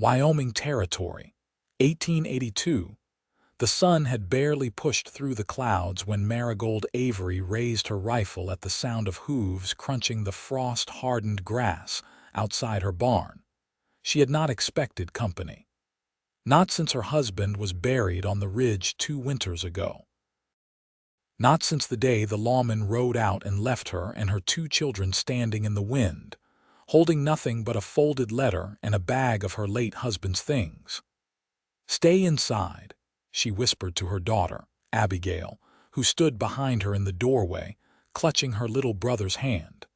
Wyoming Territory, 1882. The sun had barely pushed through the clouds when Marigold Avery raised her rifle at the sound of hooves crunching the frost-hardened grass outside her barn. She had not expected company. Not since her husband was buried on the ridge 2 winters ago. Not since the day the lawmen rode out and left her and her 2 children standing in the wind, holding nothing but a folded letter and a bag of her late husband's things. "Stay inside," she whispered to her daughter, Abigail, who stood behind her in the doorway, clutching her little brother's hand.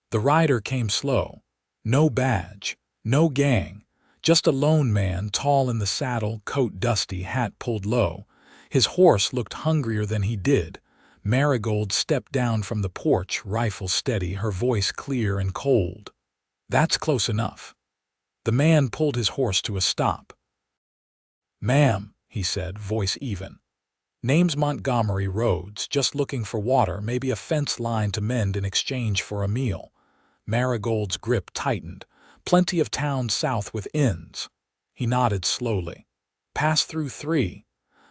The rider came slow. No badge, no gang, just a lone man, tall in the saddle, coat dusty, hat pulled low. His horse looked hungrier than he did. Marigold stepped down from the porch, rifle steady, her voice clear and cold. "That's close enough." The man pulled his horse to a stop. "Ma'am," he said, voice even. "Name's Montgomery Rhodes, just looking for water, maybe a fence line to mend in exchange for a meal." Marigold's grip tightened. "Plenty of towns south with inns." He nodded slowly. "Pass through 3.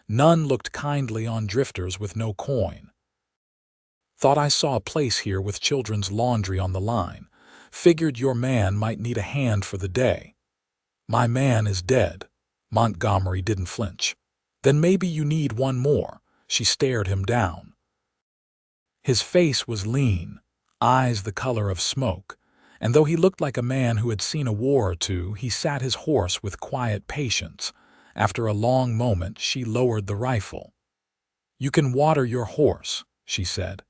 None looked kindly on drifters with no coin. Thought I saw a place here with children's laundry on the line. Figured your man might need a hand for the day." "My man is dead." Montgomery didn't flinch. "Then maybe you need one more." She stared him down. His face was lean, eyes the color of smoke, and though he looked like a man who had seen a war or two, he sat his horse with quiet patience. After a long moment, she lowered the rifle. "You can water your horse," she said.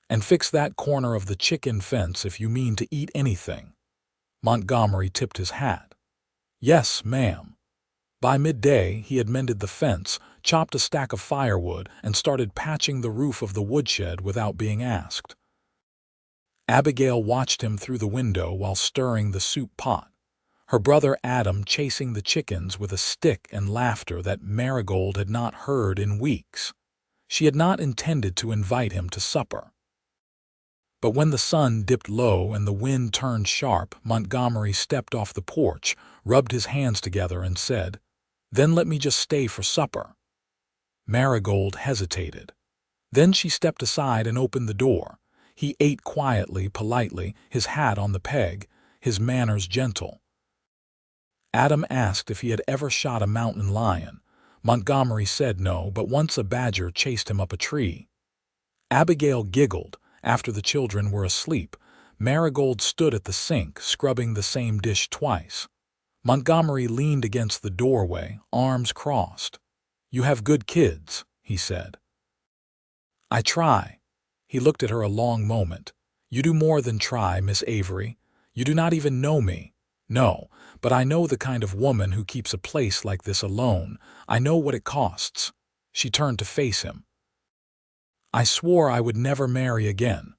"And fix that corner of the chicken fence if you mean to eat anything." Montgomery tipped his hat. "Yes, ma'am." By midday, he had mended the fence, chopped a stack of firewood, and started patching the roof of the woodshed without being asked. Abigail watched him through the window while stirring the soup pot. Her brother Adam chasing the chickens with a stick and laughter that Marigold had not heard in weeks. She had not intended to invite him to supper. But when the sun dipped low and the wind turned sharp, Montgomery stepped off the porch, rubbed his hands together, and said, "Then let me just stay for supper." Marigold hesitated. Then she stepped aside and opened the door. He ate quietly, politely, his hat on the peg, his manners gentle. Adam asked if he had ever shot a mountain lion. Montgomery said no, but once a badger chased him up a tree. Abigail giggled. After the children were asleep, Marigold stood at the sink, scrubbing the same dish twice. Montgomery leaned against the doorway, arms crossed. "You have good kids," he said. "I try." He looked at her a long moment. "You do more than try, Miss Avery. You do not even know me." "No, but I know the kind of woman who keeps a place like this alone. I know what it costs." She turned to face him. "I swore I would never marry again."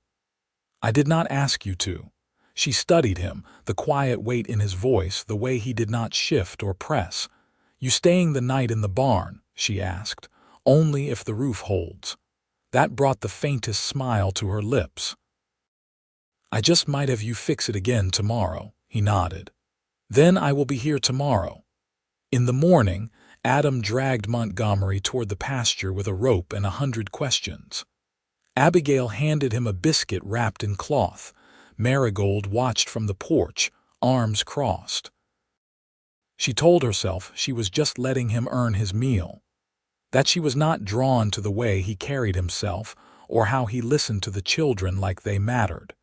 "I did not ask you to." She studied him, the quiet weight in his voice, the way he did not shift or press. "You staying the night in the barn?" she asked. "Only if the roof holds." That brought the faintest smile to her lips. "I just might have you fix it again tomorrow," he nodded. "Then I will be here tomorrow." In the morning, Adam dragged Montgomery toward the pasture with a rope and 100 questions. Abigail handed him a biscuit wrapped in cloth. Marigold watched from the porch, arms crossed. She told herself she was just letting him earn his meal, that she was not drawn to the way he carried himself or how he listened to the children like they mattered.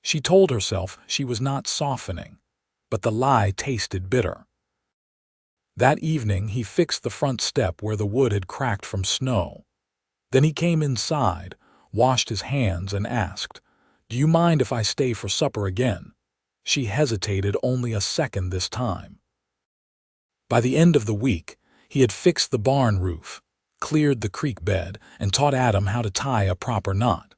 She told herself she was not softening, but the lie tasted bitter. That evening he fixed the front step where the wood had cracked from snow. Then he came inside, washed his hands, and asked, "Do you mind if I stay for supper again?" She hesitated only a second this time. By the end of the week, he had fixed the barn roof, cleared the creek bed, and taught Adam how to tie a proper knot.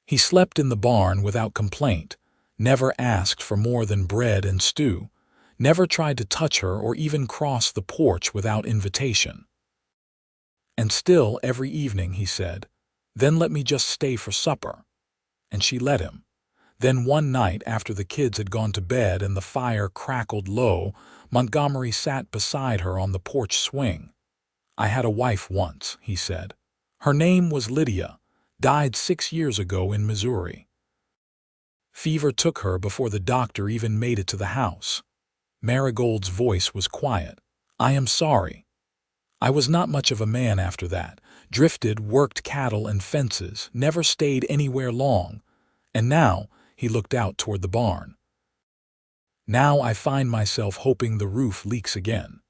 He slept in the barn without complaint, never asked for more than bread and stew, never tried to touch her or even cross the porch without invitation. And still, every evening he said, "Then let me just stay for supper." And she let him. Then one night, after the kids had gone to bed and the fire crackled low, Montgomery sat beside her on the porch swing. "I had a wife once," he said. "Her name was Lydia, died 6 years ago in Missouri. Fever took her before the doctor even made it to the house." Marigold's voice was quiet. "I am sorry. I was not much of a man after that. Drifted, worked cattle and fences, never stayed anywhere long. And now," he looked out toward the barn, "now I find myself hoping the roof leaks again."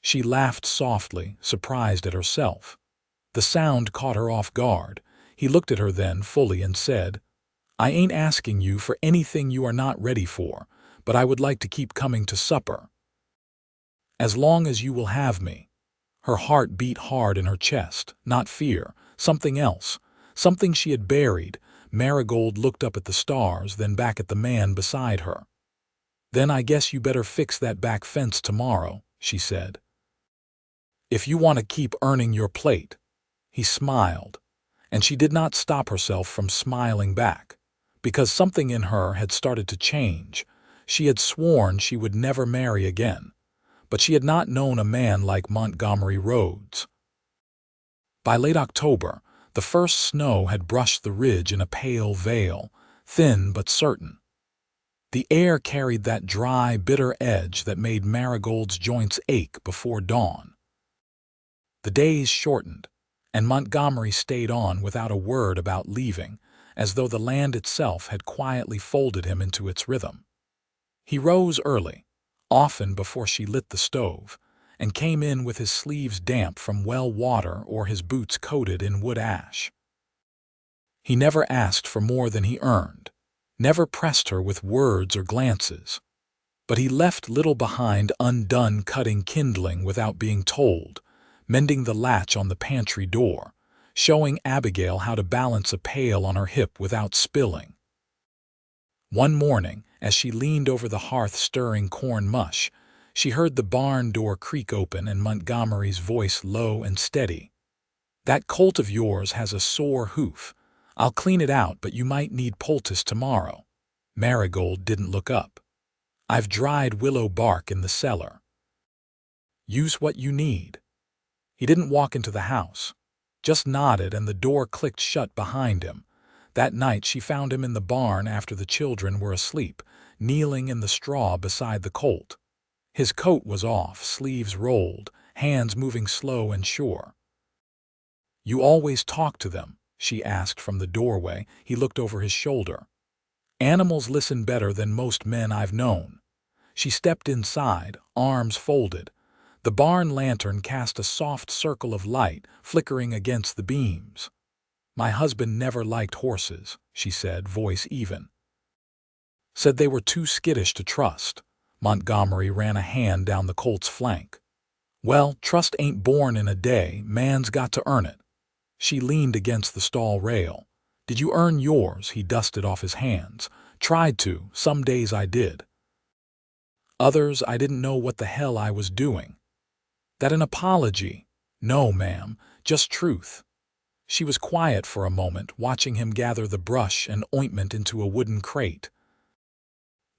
She laughed softly, surprised at herself. The sound caught her off guard. He looked at her then fully and said, "I ain't asking you for anything you are not ready for, but I would like to keep coming to supper. As long as you will have me." Her heart beat hard in her chest, not fear, something else, something she had buried. Marigold looked up at the stars, then back at the man beside her. "Then I guess you better fix that back fence tomorrow," she said, "if you want to keep earning your plate." He smiled, and she did not stop herself from smiling back, because something in her had started to change. She had sworn she would never marry again, but she had not known a man like Montgomery Rhodes. By late October, the first snow had brushed the ridge in a pale veil, thin but certain. The air carried that dry, bitter edge that made Marigold's joints ache before dawn. The days shortened, and Montgomery stayed on without a word about leaving, as though the land itself had quietly folded him into its rhythm. He rose early, often before she lit the stove, and came in with his sleeves damp from well water or his boots coated in wood ash. He never asked for more than he earned, never pressed her with words or glances, but he left little behind undone, cutting kindling without being told, mending the latch on the pantry door, showing Abigail how to balance a pail on her hip without spilling. One morning, as she leaned over the hearth stirring corn mush, she heard the barn door creak open and Montgomery's voice low and steady. "That colt of yours has a sore hoof. I'll clean it out, but you might need poultice tomorrow." Marigold didn't look up. "I've dried willow bark in the cellar. Use what you need." He didn't walk into the house, just nodded, and the door clicked shut behind him. That night she found him in the barn after the children were asleep, kneeling in the straw beside the colt. His coat was off, sleeves rolled, hands moving slow and sure. "You always talk to them?" she asked from the doorway. He looked over his shoulder. "Animals listen better than most men I've known." She stepped inside, arms folded. The barn lantern cast a soft circle of light, flickering against the beams. "My husband never liked horses," she said, voice even. "Said they were too skittish to trust." Montgomery ran a hand down the colt's flank. "Well, trust ain't born in a day, man's got to earn it." She leaned against the stall rail. "Did you earn yours?" He dusted off his hands. "Tried to, some days I did. Others I didn't know what the hell I was doing." "That an apology?" "No, ma'am, just truth." She was quiet for a moment, watching him gather the brush and ointment into a wooden crate.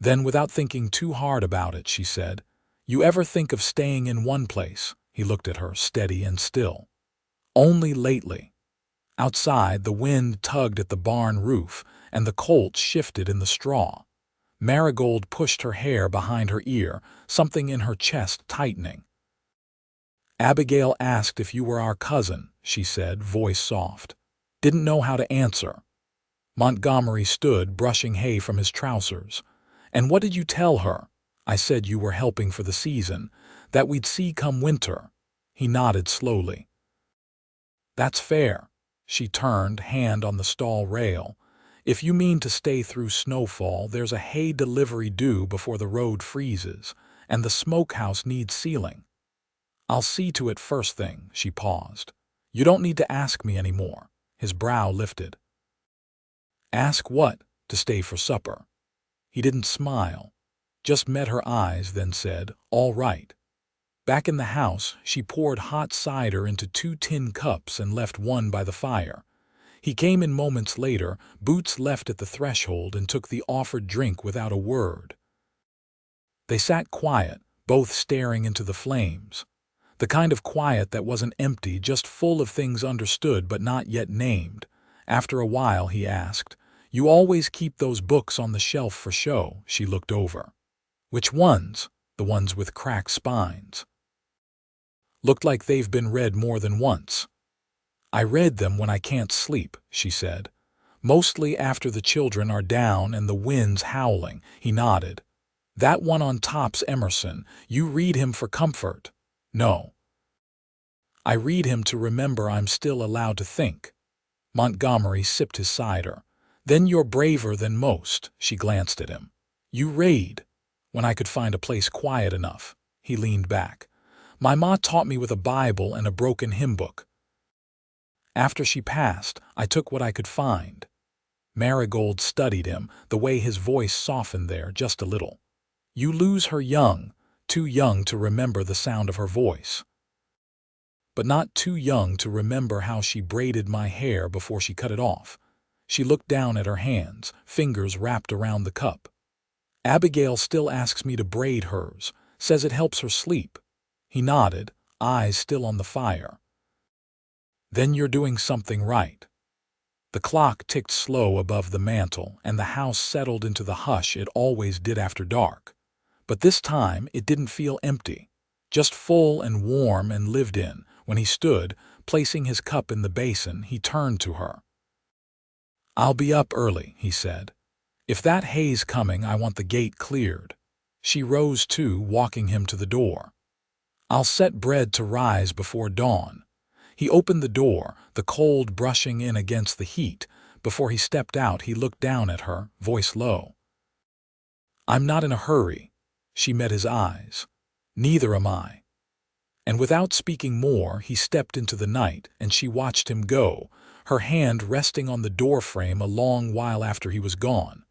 Then, without thinking too hard about it, she said, "You ever think of staying in one place?" He looked at her, steady and still. "Only lately." Outside, the wind tugged at the barn roof, and the colt shifted in the straw. Marigold pushed her hair behind her ear, something in her chest tightening. "Abigail asked if you were our cousin," she said, voice soft. "Didn't know how to answer." Montgomery stood, brushing hay from his trousers. "And what did you tell her?" "I said you were helping for the season, that we'd see come winter." He nodded slowly. "That's fair." She turned, hand on the stall rail. "If you mean to stay through snowfall, there's a hay delivery due before the road freezes, and the smokehouse needs sealing. I'll see to it first thing." She paused. "You don't need to ask me any more." His brow lifted. "Ask what?" "To stay for supper." He didn't smile, just met her eyes, then said, "All right." Back in the house, she poured hot cider into 2 tin cups and left one by the fire. He came in moments later, boots left at the threshold, and took the offered drink without a word. They sat quiet, both staring into the flames. The kind of quiet that wasn't empty, just full of things understood but not yet named. After a while he asked, "You always keep those books on the shelf for show?" She looked over. "Which ones?" "The ones with cracked spines. Looked like they've been read more than once." "I read them when I can't sleep," she said. "Mostly after the children are down and the wind's howling." He nodded. "That one on top's Emerson. You read him for comfort?" "No. I read him to remember I'm still allowed to think." Montgomery sipped his cider. "Then you're braver than most." She glanced at him. "You read?" "When I could find a place quiet enough." He leaned back. "My ma taught me with a Bible and a broken hymn book. After she passed, I took what I could find." Marigold studied him, the way his voice softened there just a little. "You lose her young, too young to remember the sound of her voice. But not too young to remember how she braided my hair before she cut it off." She looked down at her hands, fingers wrapped around the cup. "Abigail still asks me to braid hers, says it helps her sleep." He nodded, eyes still on the fire. "Then you're doing something right." The clock ticked slow above the mantel, and the house settled into the hush it always did after dark. But this time it didn't feel empty, just full and warm and lived in. When he stood, placing his cup in the basin, he turned to her. "I'll be up early," he said. "If that hay's coming, I want the gate cleared." She rose too, walking him to the door. "I'll set bread to rise before dawn." He opened the door, the cold brushing in against the heat. Before he stepped out, he looked down at her, voice low. "I'm not in a hurry." She met his eyes. "Neither am I." And without speaking more, he stepped into the night, and she watched him go, her hand resting on the doorframe a long while after he was gone.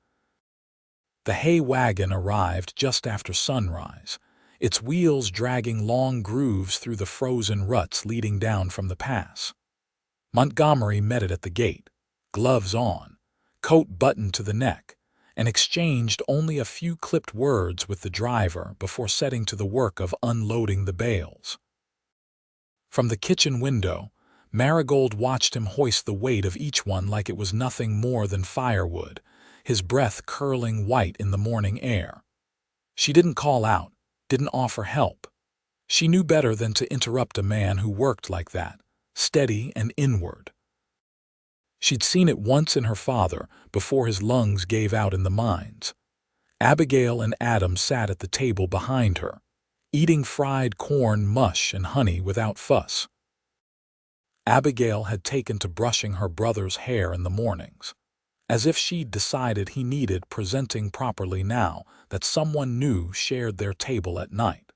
The hay wagon arrived just after sunrise, its wheels dragging long grooves through the frozen ruts leading down from the pass. Montgomery met it at the gate, gloves on, coat buttoned to the neck, and exchanged only a few clipped words with the driver before setting to the work of unloading the bales. From the kitchen window, Marigold watched him hoist the weight of each one like it was nothing more than firewood, his breath curling white in the morning air. She didn't call out, didn't offer help. She knew better than to interrupt a man who worked like that, steady and inward. She'd seen it once in her father, before his lungs gave out in the mines. Abigail and Adam sat at the table behind her, eating fried corn mush and honey without fuss. Abigail had taken to brushing her brother's hair in the mornings, as if she'd decided he needed presenting properly now that someone new shared their table at night.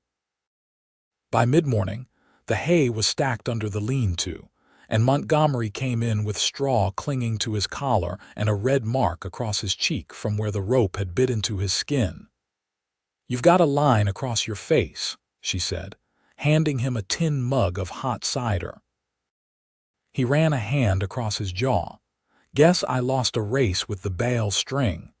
By mid-morning, the hay was stacked under the lean-to, and Montgomery came in with straw clinging to his collar and a red mark across his cheek from where the rope had bit into his skin. "You've got a line across your face," she said, handing him a tin mug of hot cider. He ran a hand across his jaw. "Guess I lost a race with the bale string."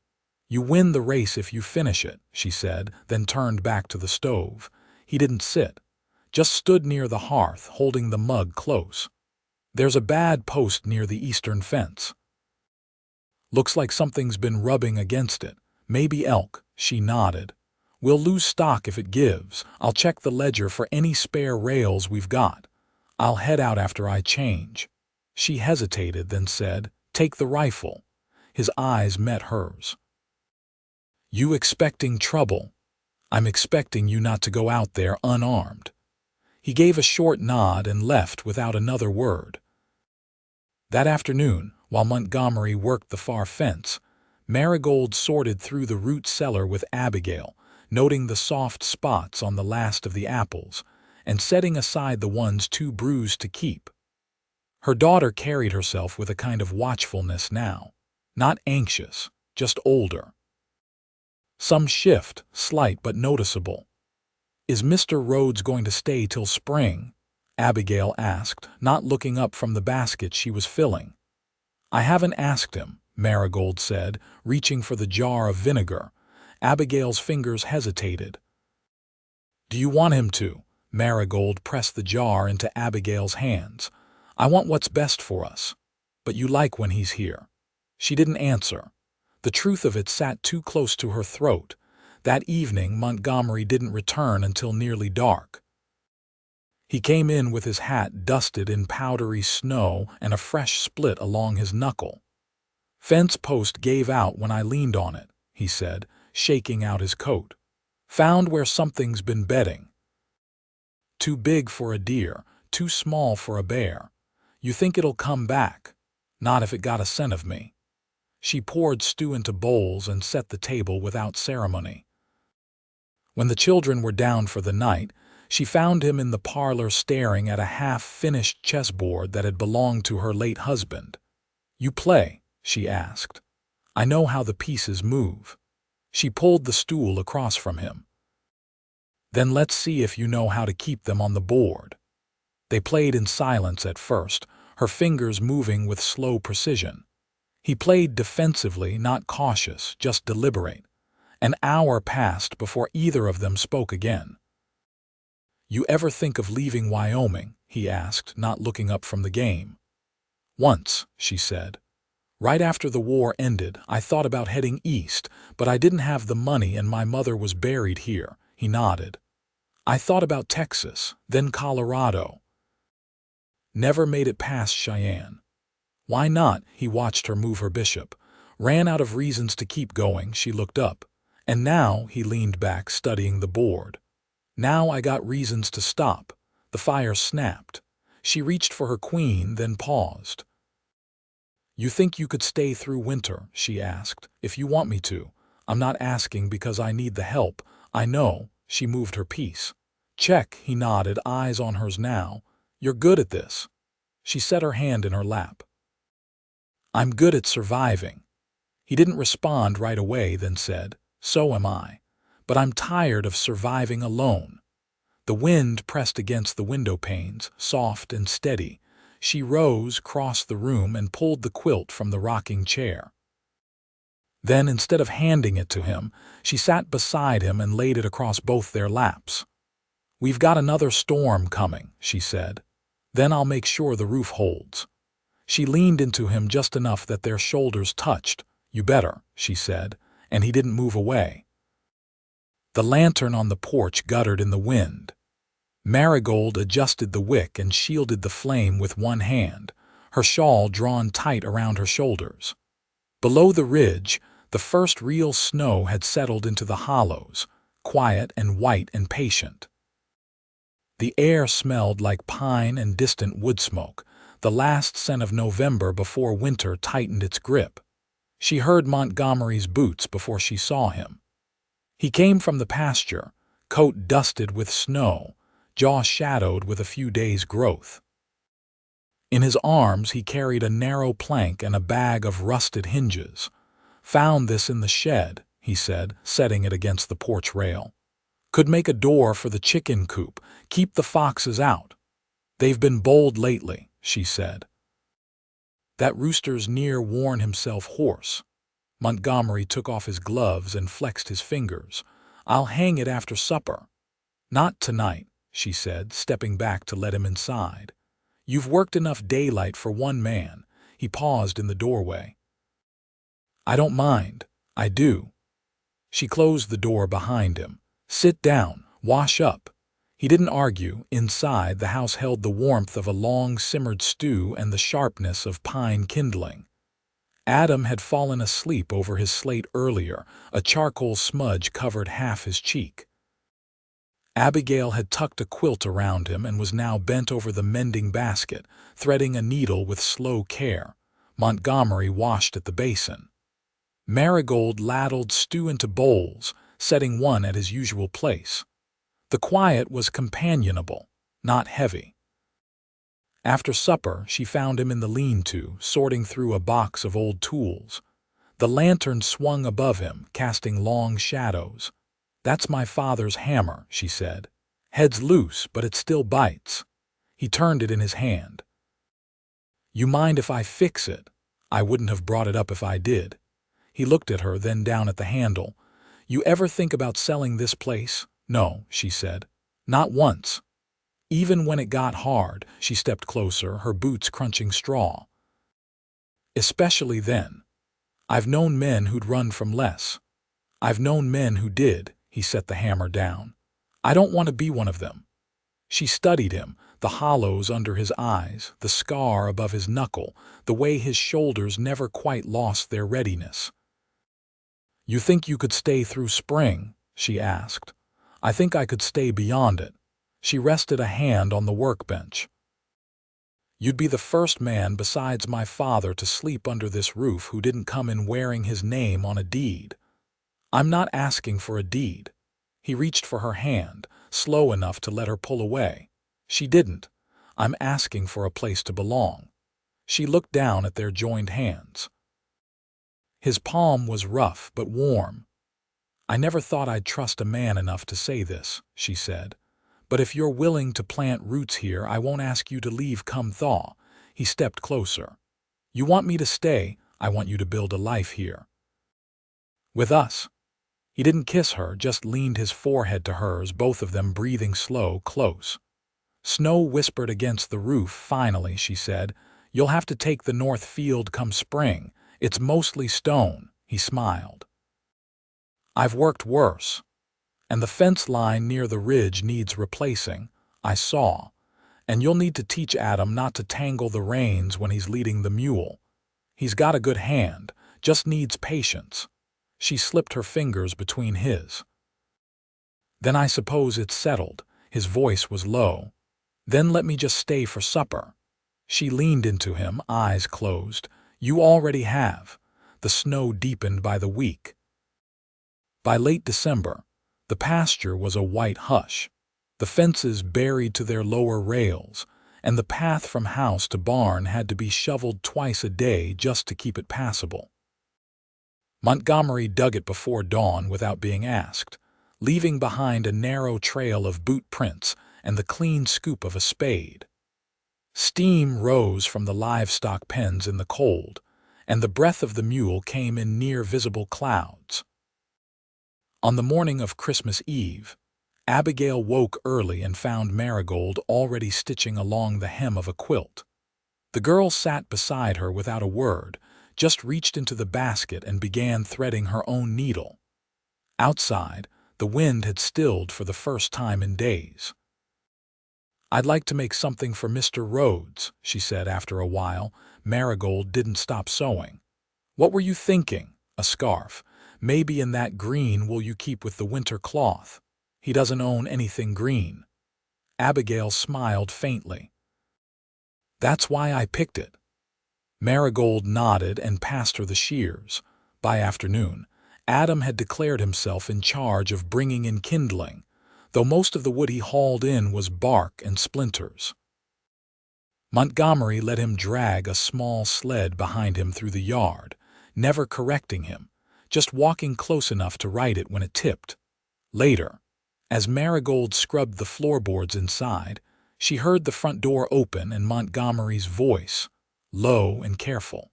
"You win the race if you finish it," she said, then turned back to the stove. He didn't sit, just stood near the hearth, holding the mug close. "There's a bad post near the eastern fence. Looks like something's been rubbing against it. Maybe elk." She nodded. "We'll lose stock if it gives. I'll check the ledger for any spare rails we've got. I'll head out after I change." She hesitated, then said, "Take the rifle." His eyes met hers. "You expecting trouble?" "I'm expecting you not to go out there unarmed." He gave a short nod and left without another word. That afternoon, while Montgomery worked the far fence, Marigold sorted through the root cellar with Abigail, noting the soft spots on the last of the apples, and setting aside the ones too bruised to keep. Her daughter carried herself with a kind of watchfulness now, not anxious, just older. Some shift, slight but noticeable. "Is Mr. Rhodes going to stay till spring?" Abigail asked, not looking up from the basket she was filling. I haven't asked him, Marigold said, reaching for the jar of vinegar. Abigail's fingers hesitated. Do you want him to? Marigold pressed the jar into Abigail's hands. I want what's best for us. But you like when he's here. She didn't answer. The truth of it sat too close to her throat. That evening, Montgomery didn't return until nearly dark. He came in with his hat dusted in powdery snow and a fresh split along his knuckle. Fence post gave out when I leaned on it, he said, shaking out his coat. Found where something's been bedding. Too big for a deer, too small for a bear. You think it'll come back? Not if it got a scent of me. She poured stew into bowls and set the table without ceremony. When the children were down for the night, she found him in the parlor staring at a half-finished chessboard that had belonged to her late husband. You play? She asked. I know how the pieces move. She pulled the stool across from him. Then let's see if you know how to keep them on the board. They played in silence at first, her fingers moving with slow precision. He played defensively, not cautious, just deliberate. An hour passed before either of them spoke again. You ever think of leaving Wyoming? He asked, not looking up from the game. Once, she said. Right after the war ended, I thought about heading east, but I didn't have the money and my mother was buried here. He nodded. I thought about Texas, then Colorado. Never made it past Cheyenne. Why not? He watched her move her bishop. Ran out of reasons to keep going, she looked up. And now, he leaned back, studying the board. Now I got reasons to stop. The fire snapped. She reached for her queen, then paused. You think you could stay through winter? She asked. If you want me to. I'm not asking because I need the help. I know. She moved her piece. Check, he nodded, eyes on hers now. You're good at this. She set her hand in her lap. I'm good at surviving. He didn't respond right away, then said, So am I. But I'm tired of surviving alone. The wind pressed against the window panes, soft and steady. She rose, crossed the room, and pulled the quilt from the rocking chair. Then, instead of handing it to him, she sat beside him and laid it across both their laps. We've got another storm coming, she said. Then I'll make sure the roof holds. She leaned into him just enough that their shoulders touched. You better, she said, and he didn't move away. The lantern on the porch guttered in the wind. Marigold adjusted the wick and shielded the flame with one hand, her shawl drawn tight around her shoulders. Below the ridge, the first real snow had settled into the hollows, quiet and white and patient. The air smelled like pine and distant wood smoke, the last scent of November before winter tightened its grip. She heard Montgomery's boots before she saw him. He came from the pasture, coat dusted with snow, jaw shadowed with a few days' growth. In his arms he carried a narrow plank and a bag of rusted hinges. Found this in the shed, he said, setting it against the porch rail. Could make a door for the chicken coop, keep the foxes out. They've been bold lately, she said. That rooster's near worn himself hoarse. Montgomery took off his gloves and flexed his fingers. I'll hang it after supper. Not tonight, she said, stepping back to let him inside. You've worked enough daylight for one man. He paused in the doorway. I don't mind. I do. She closed the door behind him. Sit down. Wash up. He didn't argue. Inside, the house held the warmth of a long-simmered stew and the sharpness of pine kindling. Adam had fallen asleep over his slate earlier. A charcoal smudge covered half his cheek. Abigail had tucked a quilt around him and was now bent over the mending basket, threading a needle with slow care. Montgomery washed at the basin. Marigold ladled stew into bowls, setting one at his usual place. The quiet was companionable, not heavy. After supper, she found him in the lean-to, sorting through a box of old tools. The lantern swung above him, casting long shadows. That's my father's hammer, she said. Head's loose, but it still bites. He turned it in his hand. You mind if I fix it? I wouldn't have brought it up if I did. He looked at her, then down at the handle. You ever think about selling this place? No, she said. Not once. Even when it got hard, she stepped closer, her boots crunching straw. Especially then. I've known men who'd run from less. I've known men who did. He set the hammer down. I don't want to be one of them. She studied him, the hollows under his eyes, the scar above his knuckle, the way his shoulders never quite lost their readiness. You think you could stay through spring? She asked. I think I could stay beyond it. She rested a hand on the workbench. You'd be the first man besides my father to sleep under this roof who didn't come in wearing his name on a deed. I'm not asking for a deed. He reached for her hand, slow enough to let her pull away. She didn't. I'm asking for a place to belong. She looked down at their joined hands. His palm was rough but warm. I never thought I'd trust a man enough to say this, she said. But if you're willing to plant roots here, I won't ask you to leave come thaw. He stepped closer. You want me to stay, I want you to build a life here. With us. He didn't kiss her, just leaned his forehead to hers, both of them breathing slow, close. Snow whispered against the roof. Finally, she said, you'll have to take the north field come spring. It's mostly stone. He smiled. I've worked worse. And the fence line near the ridge needs replacing, I saw. And you'll need to teach Adam not to tangle the reins when he's leading the mule. He's got a good hand, just needs patience. She slipped her fingers between his. Then I suppose it's settled. His voice was low. Then let me just stay for supper. She leaned into him, eyes closed. You already have. The snow deepened by the week. By late December, the pasture was a white hush, the fences buried to their lower rails, and the path from house to barn had to be shoveled twice a day just to keep it passable. Montgomery dug it before dawn without being asked, leaving behind a narrow trail of boot prints and the clean scoop of a spade. Steam rose from the livestock pens in the cold, and the breath of the mule came in near-visible clouds. On the morning of Christmas Eve, Abigail woke early and found Marigold already stitching along the hem of a quilt. The girl sat beside her without a word, just reached into the basket and began threading her own needle. Outside, the wind had stilled for the first time in days. I'd like to make something for Mr. Rhodes, she said after a while. Marigold didn't stop sewing. What were you thinking? A scarf. Maybe in that green wool you keep with the winter cloth. He doesn't own anything green. Abigail smiled faintly. That's why I picked it. Marigold nodded and passed her the shears. By afternoon, Adam had declared himself in charge of bringing in kindling, though most of the wood he hauled in was bark and splinters. Montgomery let him drag a small sled behind him through the yard, never correcting him, just walking close enough to right it when it tipped. Later, as Marigold scrubbed the floorboards inside, she heard the front door open and Montgomery's voice, low and careful.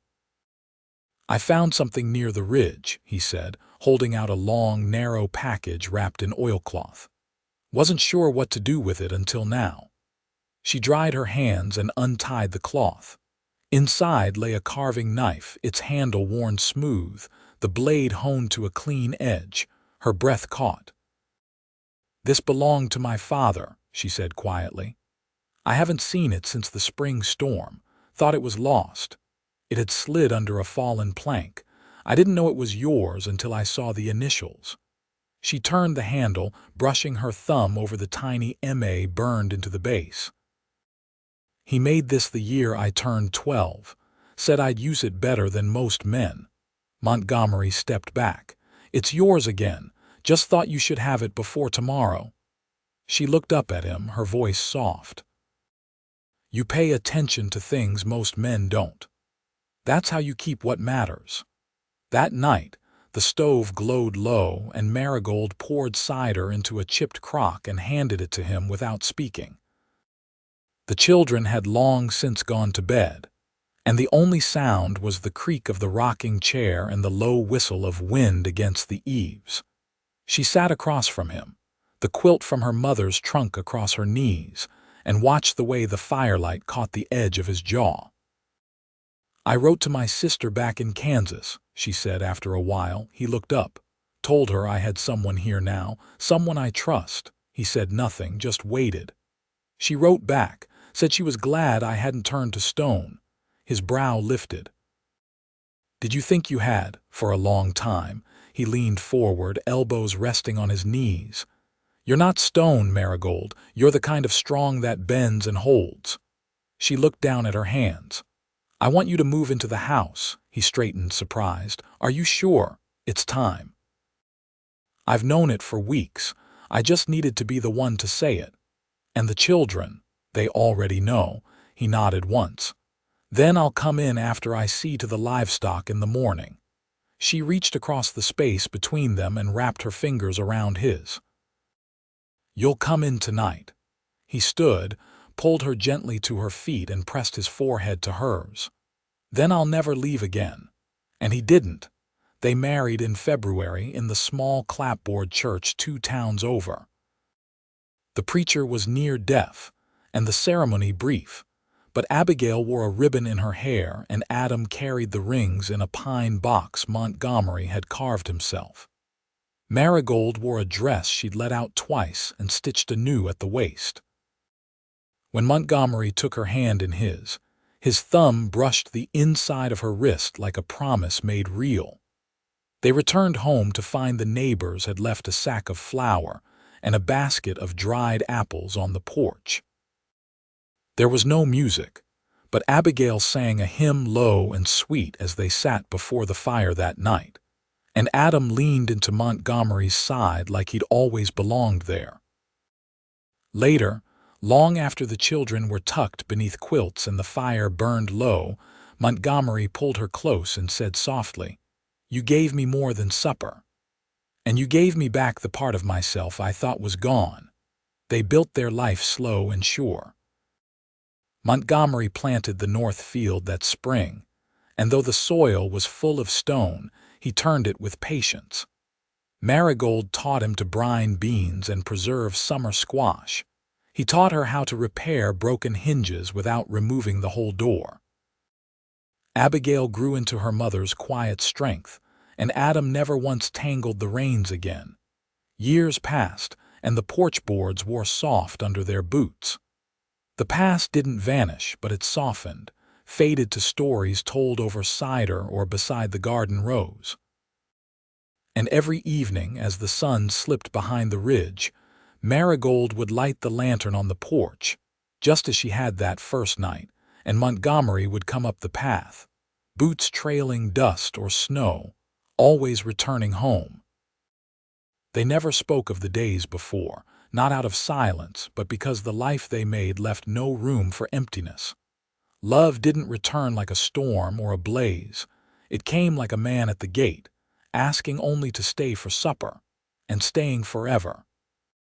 I found something near the ridge, he said, holding out a long, narrow package wrapped in oilcloth. Wasn't sure what to do with it until now. She dried her hands and untied the cloth. Inside lay a carving knife, its handle worn smooth, the blade honed to a clean edge. Her breath caught. This belonged to my father, she said quietly. I haven't seen it since the spring storm. Thought it was lost. It had slid under a fallen plank. I didn't know it was yours until I saw the initials. She turned the handle, brushing her thumb over the tiny M.A. burned into the base. He made this the year I turned 12. Said I'd use it better than most men. Montgomery stepped back. It's yours again. Just thought you should have it before tomorrow. She looked up at him, her voice soft. You pay attention to things most men don't. That's how you keep what matters. That night, the stove glowed low and Marigold poured cider into a chipped crock and handed it to him without speaking. The children had long since gone to bed, and the only sound was the creak of the rocking chair and the low whistle of wind against the eaves. She sat across from him, the quilt from her mother's trunk across her knees, and watched the way the firelight caught the edge of his jaw. "I wrote to my sister back in Kansas," she said after a while. He looked up, told her I had someone here now, someone I trust. He said nothing, just waited. She wrote back, said she was glad I hadn't turned to stone. His brow lifted. "Did you think you had, for a long time?" He leaned forward, elbows resting on his knees. "You're not stone, Marigold. You're the kind of strong that bends and holds." She looked down at her hands. "I want you to move into the house." He straightened, surprised. "Are you sure? It's time." "I've known it for weeks. I just needed to be the one to say it. And the children, they already know." He nodded once. "Then I'll come in after I see to the livestock in the morning." She reached across the space between them and wrapped her fingers around his. "You'll come in tonight." He stood, pulled her gently to her feet and pressed his forehead to hers. "Then I'll never leave again." And he didn't. They married in February in the small clapboard church 2 towns over. The preacher was near deaf, and the ceremony brief, but Abigail wore a ribbon in her hair and Adam carried the rings in a pine box Montgomery had carved himself. Marigold wore a dress she'd let out twice and stitched anew at the waist. When Montgomery took her hand in his thumb brushed the inside of her wrist like a promise made real. They returned home to find the neighbors had left a sack of flour and a basket of dried apples on the porch. There was no music, but Abigail sang a hymn low and sweet as they sat before the fire that night, and Adam leaned into Montgomery's side like he'd always belonged there. Later, long after the children were tucked beneath quilts and the fire burned low, Montgomery pulled her close and said softly, "You gave me more than supper. And you gave me back the part of myself I thought was gone." They built their life slow and sure. Montgomery planted the north field that spring, and though the soil was full of stone, he turned it with patience. Marigold taught him to brine beans and preserve summer squash. He taught her how to repair broken hinges without removing the whole door. Abigail grew into her mother's quiet strength, and Adam never once tangled the reins again. Years passed, and the porch boards wore soft under their boots. The past didn't vanish, but it softened, faded to stories told over cider or beside the garden rows. And every evening, as the sun slipped behind the ridge, Marigold would light the lantern on the porch, just as she had that first night, and Montgomery would come up the path, boots trailing dust or snow, always returning home. They never spoke of the days before, not out of silence, but because the life they made left no room for emptiness. Love didn't return like a storm or a blaze. It came like a man at the gate, asking only to stay for supper, and staying forever.